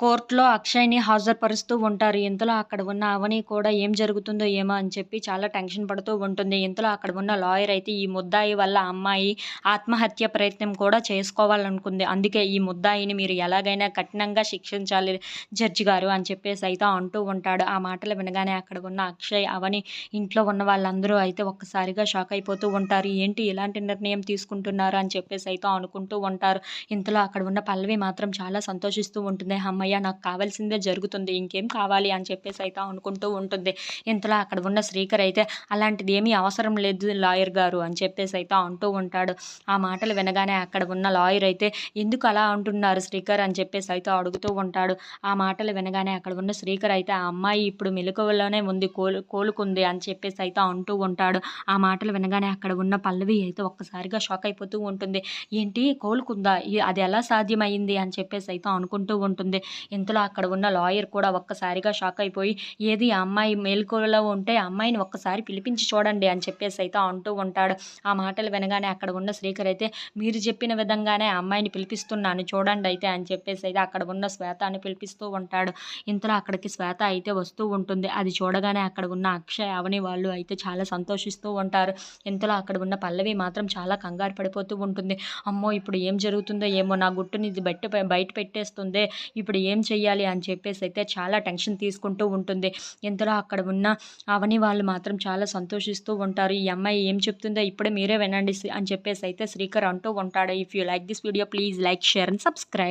కోర్ట్‌లో అక్షయ్‌ని హాజరుపరుస్తూ ఉంటారు. ఇంతలో అక్కడ ఉన్న అవని కూడా ఏం జరుగుతుందో ఏమో అని చెప్పి చాలా టెన్షన్ పడుతూ ఉంటుంది. ఇంతలో అక్కడ ఉన్న లాయర్ అయితే ఈ ముద్దాయి వల్ల అమ్మాయి ఆత్మహత్య ప్రయత్నం కూడా చేసుకోవాలనుకుంది. అందుకే ఈ ముద్దాయిని మీరు ఎలాగైనా కఠినంగా శిక్షించాలి జడ్జి గారు అని చెప్పేసి అయితే అంటూ ఉంటాడు. ఆ మాటలు వినగానే అక్కడ ఉన్న అక్షయ్, అవని, ఇంట్లో ఉన్న వాళ్ళందరూ అయితే ఒక్కసారిగా షాక్ అయిపోతూ ఉంటారు. ఏంటి ఇలాంటి నిర్ణయం తీసుకుంటున్నారు అని చెప్పేసి అయితే అనుకుంటూ ఉంటారు. ఇంతలో అక్కడ ఉన్న పల్లవి మాత్రం చాలా సంతోషిస్తూ ఉంటుంది. హమ్మయ్య! నాకు కావాల్సిందే జరుగుతుంది. ఇంకేం కావాలి అని చెప్పేసి అయితే అనుకుంటూ ఉంటుంది. ఇంతలో అక్కడ ఉన్న శ్రీకర్ అయితే అలాంటిది ఏమీ అవసరం లేదు లాయర్ గారు అని చెప్పేసి అయితే అంటూ ఉంటాడు. ఆ మాటలు వినగానే అక్కడ ఉన్న లాయర్ అయితే ఎందుకు అలా అంటున్నారు శ్రీకర్ అని చెప్పేసి అయితే అడుగుతూ ఉంటాడు. ఆ మాటలు వినగానే అక్కడ ఉన్న శ్రీకర్ అయితే ఆ అమ్మాయి ఇప్పుడు మెలకువలోనే ఉంది, కోలుకుంది అని చెప్పేసి అయితే అంటూ ఉంటాడు. ఆ మాటలు వినగానే అక్కడ ఉన్న పల్లవి అయితే ఒక్కసారిగా షాక్ అయిపోతూ ఉంటుంది. ఏంటి కోలుకుందా? అది ఎలా సాధ్యమయింది అని చెప్పేసి అయితే అనుకుంటూ ఉంటుంది. ఇంతలో అక్కడ ఉన్న లాయర్ కూడా ఒక్కసారిగా షాక్ అయిపోయి, ఏది ఆ అమ్మాయి మెలకువలో ఉంటే ఆ అమ్మాయిని ఒక్కసారి పిలిపించి చూడండి అని చెప్పేసి అయితే అంటూ ఉంటాడు. ఆ మాటలు వినగానే అక్కడ ఉన్న శ్రీకర్ అయితే మీరు చెప్పిన విధంగానే ఆ అమ్మాయిని పిలిపిస్తున్నాను చూడండి అయితే అని చెప్పేసి అయితే అక్కడ ఉన్న శ్వేతని పిలిపిస్తూ ఉంటాడు. ఇంతలో అక్కడికి శ్వేత అయితే వస్తూ ఉంటుంది. అది చూడగానే అక్కడ ఉన్న అక్షయ్, అవని వాళ్ళు అయితే చాలా సంతోషిస్తూ ఉంటారు. ఇంతలో అక్కడ ఉన్న పల్లవి మాత్రం చాలా కంగారు పడిపోతూ ఉంటుంది. అమ్మో! ఇప్పుడు ఏం జరుగుతుందో ఏమో, నా గుట్టుని ఇది బయట పెట్టేస్తుందే, ఇప్పుడు ఏం చెయ్యాలి అని చెప్పేసి అయితే చాలా టెన్షన్ తీసుకుంటూ ఉంటుంది. ఇంతలో అక్కడ ఉన్న అవని వాళ్ళు మాత్రం చాలా సంతోషిస్తూ ఉంటారు. ఈ అమ్మాయి ఏం చెప్తుందో ఇప్పుడే మీరే వినండి అని చెప్పేసి అయితే శ్రీకర్ అంటూ ఉంటాడు. If you like this video please like, share and subscribe.